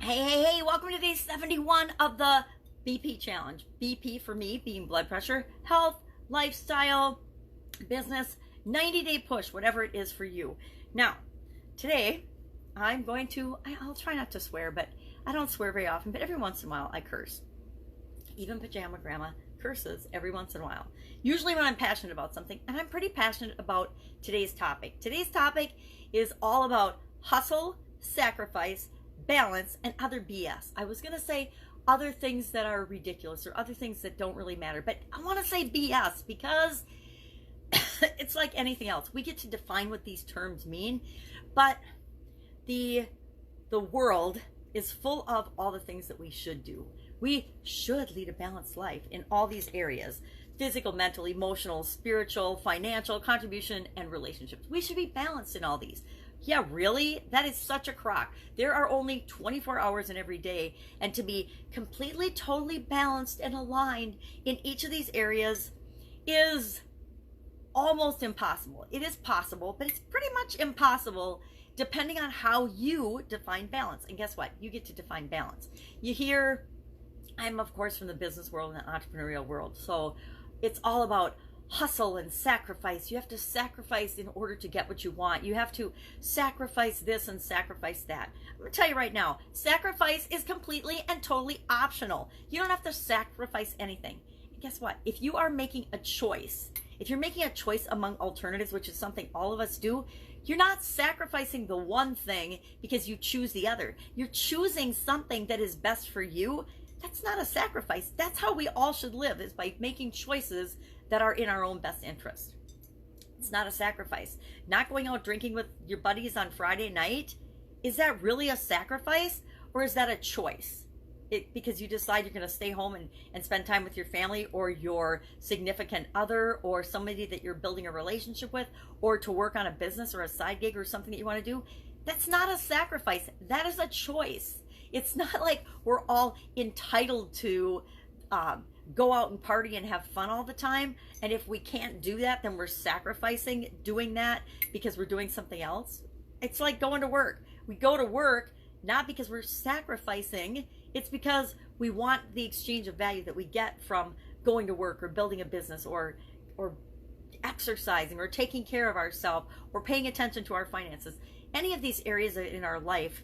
Hey, welcome to day 71 of the BP challenge. BP for me being blood pressure, health, lifestyle, business, 90-day push, whatever it is for you. Now, today I'll try not to swear, but I don't swear very often, but every once in a while I curse. Even Pajama Grandma curses every once in a while. Usually when I'm passionate about something, and I'm pretty passionate about today's topic. Today's topic is all about hustle, sacrifice, balance, and other BS. I was going to say other things that are ridiculous or other things that don't really matter, but I want to say BS because it's like anything else. We get to define what these terms mean, but the world is full of all the things that we should do. We should lead a balanced life in all these areas: physical, mental, emotional, spiritual, financial, contribution, and relationships. We should be balanced in all these. Yeah, really? That is such a crock. There are only 24 hours in every day, and to be completely, totally balanced and aligned in each of these areas is almost impossible. It is possible, but it's pretty much impossible depending on how you define balance. And guess what? You get to define balance. You hear, I'm of course from the business world and the entrepreneurial world, so it's all about hustle and sacrifice. You have to sacrifice in order to get what you want. You have to sacrifice this and sacrifice that. I'm going to tell you right now, sacrifice is completely and totally optional. You don't have to sacrifice anything. And guess what? If you are making a choice, if you're making a choice among alternatives, which is something all of us do, you're not sacrificing the one thing because you choose the other. You're choosing something that is best for you. That's not a sacrifice. That's how we all should live, is by making choices that are in our own best interest. It's not a sacrifice. Not going out drinking with your buddies on Friday night, is that really a sacrifice, or is that a choice? Because you decide you're going to stay home and spend time with your family or your significant other or somebody that you're building a relationship with, or to work on a business or a side gig or something that you want to do. That's not a sacrifice. That is a choice. It's not like we're all entitled to go out and party and have fun all the time, and if we can't do that, then we're sacrificing doing that because we're doing something else. It's like going to work. We go to work not because we're sacrificing, it's because we want the exchange of value that we get from going to work or building a business or exercising or taking care of ourselves or paying attention to our finances. Any of these areas in our life,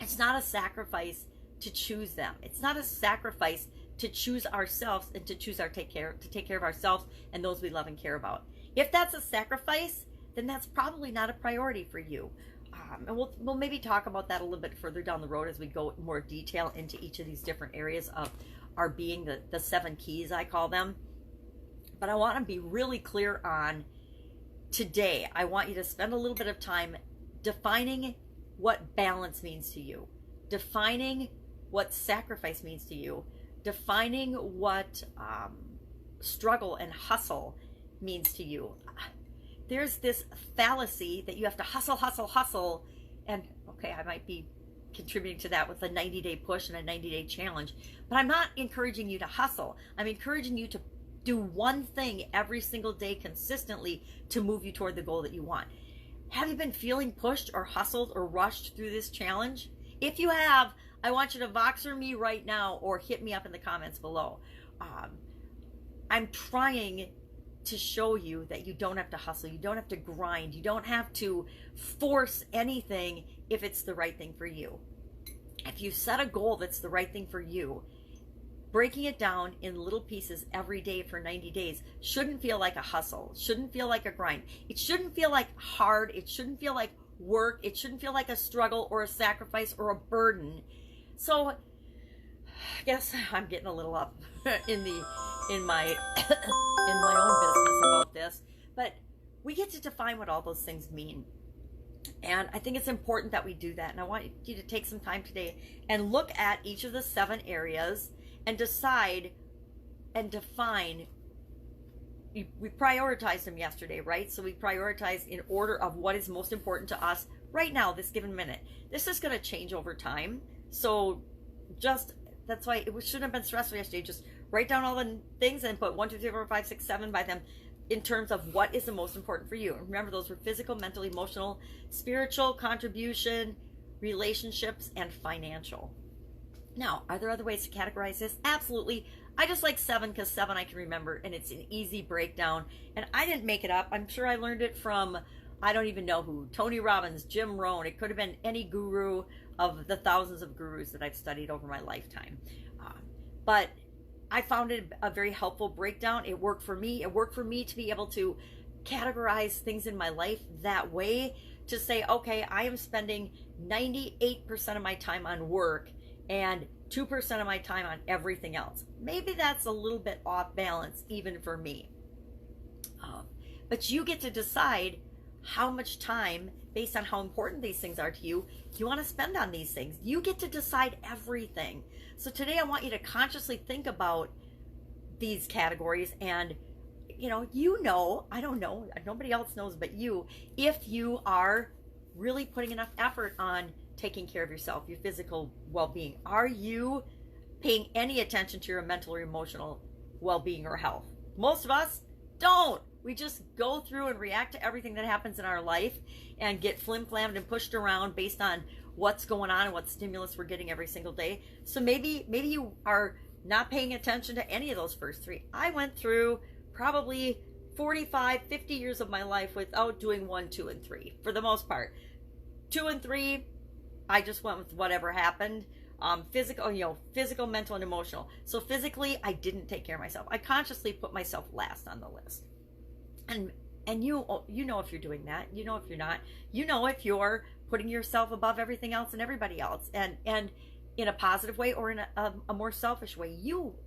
it's not a sacrifice to choose them. It's not a sacrifice to choose ourselves and to choose to take care of ourselves and those we love and care about. If that's a sacrifice, then that's probably not a priority for you. And we'll maybe talk about that a little bit further down the road as we go in more detail into each of these different areas of our being, the 7 keys, I call them. But I want to be really clear on today. I want you to spend a little bit of time defining what balance means to you, defining what sacrifice means to you, defining what struggle and hustle means to you. There's this fallacy that you have to hustle, and okay, I might be contributing to that with a 90-day push and a 90-day challenge, but I'm not encouraging you to hustle. I'm encouraging you to do one thing every single day consistently to move you toward the goal that you want. Have you been feeling pushed or hustled or rushed through this challenge? If you have, I want you to Voxer me right now or hit me up in the comments below. I'm trying to show you that you don't have to hustle, you don't have to grind, you don't have to force anything if it's the right thing for you. If you set a goal that's the right thing for you, breaking it down in little pieces every day for 90 days shouldn't feel like a hustle, shouldn't feel like a grind. It shouldn't feel like hard, it shouldn't feel like work, it shouldn't feel like a struggle or a sacrifice or a burden. So I guess I'm getting a little up in my own business about this, but we get to define what all those things mean. And I think it's important that we do that. And I want you to take some time today and look at each of the 7 areas and decide and define. We prioritized them yesterday, right? So we prioritized in order of what is most important to us right now, this given minute. This is going to change over time. So that's why it shouldn't have been stressful yesterday. Just write down all the things and put 1, 2, 3, 4, 5, 6, 7 by them in terms of what is the most important for you. And remember, those were physical, mental, emotional, spiritual, contribution, relationships, and financial. Now, are there other ways to categorize this? Absolutely. I just like 7 because 7 I can remember, and it's an easy breakdown. And I didn't make it up. I'm sure I learned it from, I don't even know who, Tony Robbins, Jim Rohn. It could have been any guru of the thousands of gurus that I've studied over my lifetime. But I found it a very helpful breakdown. It worked for me. It worked for me to be able to categorize things in my life that way, to say, okay, I am spending 98% of my time on work and 2% of my time on everything else. Maybe that's a little bit off balance even for me. But you get to decide how much time, based on how important these things are to you, you want to spend on these things. You get to decide everything. So today I want you to consciously think about these categories, and I don't know, nobody else knows but you, if you are really putting enough effort on taking care of yourself, your physical well-being. Are you paying any attention to your mental or emotional well-being or health? Most of us don't. We just go through and react to everything that happens in our life and get flim-flammed and pushed around based on what's going on and what stimulus we're getting every single day. So maybe you are not paying attention to any of those first 3. I went through probably 45, 50 years of my life without doing 1, 2, and 3 for the most part. 2 and 3, I just went with whatever happened. Physical, mental, and emotional. So physically, I didn't take care of myself. I consciously put myself last on the list. And you know if you're doing that. You know if you're not. You know if you're putting yourself above everything else and everybody else, and in a positive way or in a more selfish way.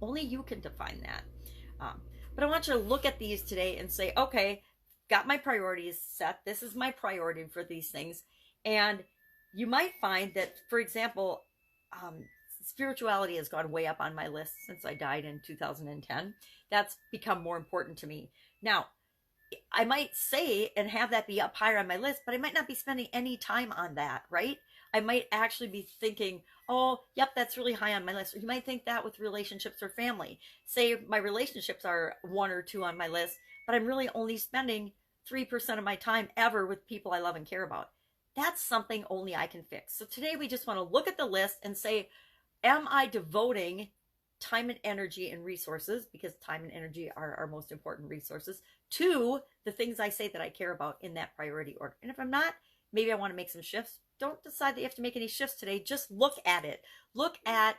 Only you can define that. But I want you to look at these today and say, okay, got my priorities set. This is my priority for these things. And you might find that, for example, spirituality has gone way up on my list since I died in 2010. That's become more important to me. Now, I might say and have that be up higher on my list, but I might not be spending any time on that, right? I might actually be thinking, oh, yep, that's really high on my list. Or you might think that with relationships or family. Say my relationships are 1 or 2 on my list, but I'm really only spending 3% of my time ever with people I love and care about. That's something only I can fix. So today we just want to look at the list and say, am I devoting time and energy and resources, because time and energy are our most important resources, to the things I say that I care about in that priority order? And if I'm not, maybe I want to make some shifts. Don't decide that you have to make any shifts today. Just look at it. Look at,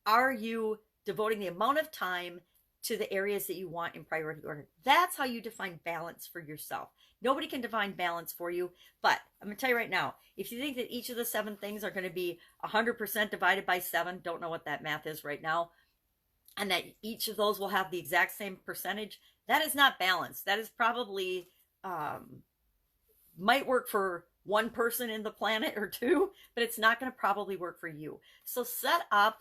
are you devoting the amount of time to the areas that you want in priority order? That's how you define balance for yourself. Nobody can define balance for you, but I'm going to tell you right now, if you think that each of the 7 things are going to be 100% divided by 7, don't know what that math is right now, and that each of those will have the exact same percentage, that is not balance. That is probably, might work for one person in the planet or 2, but it's not going to probably work for you. So set up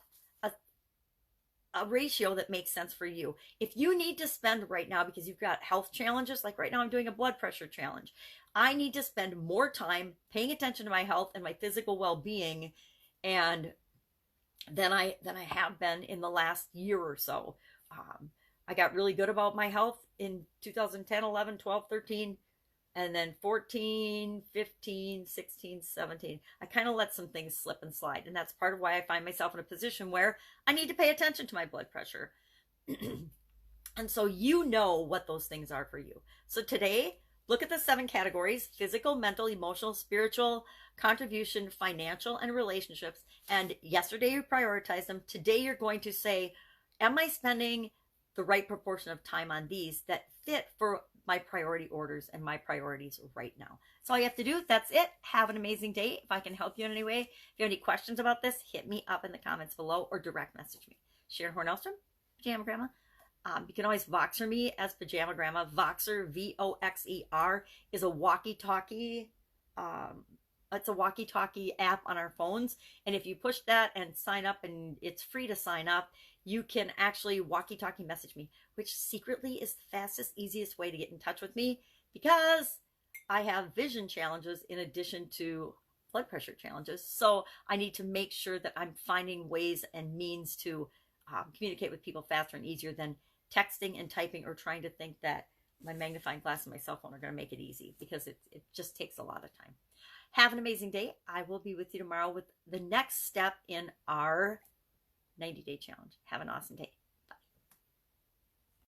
a ratio that makes sense for you. If you need to spend right now, because you've got health challenges, like right now I'm doing a blood pressure challenge, I need to spend more time paying attention to my health and my physical well-being and than I have been in the last year or so. I got really good about my health in 2010, 11, 12, 13, and then 14, 15, 16, 17. I kind of let some things slip and slide. And that's part of why I find myself in a position where I need to pay attention to my blood pressure. And so you know what those things are for you. So today, look at the 7 categories: physical, mental, emotional, spiritual, contribution, financial, and relationships. And yesterday you prioritized them. Today you're going to say, am I spending the right proportion of time on these that fit for my priority orders and my priorities right now? That's all you have to do. That's it. Have an amazing day. If I can help you in any way, if you have any questions about this, hit me up in the comments below or direct message me. Sharon Horne-Ellstrom, Pajama Grandma. You can always Voxer me as Pajama Grandma. Voxer, V-O-X-E-R, is a walkie-talkie. It's a walkie-talkie app on our phones. And if you push that and sign up, and it's free to sign up, you can actually walkie-talkie message me, which secretly is the fastest, easiest way to get in touch with me, because I have vision challenges in addition to blood pressure challenges. So I need to make sure that I'm finding ways and means to communicate with people faster and easier than texting and typing, or trying to think that my magnifying glass and my cell phone are going to make it easy, because it just takes a lot of time. Have an amazing day. I will be with you tomorrow with the next step in our 90-day challenge. Have an awesome day.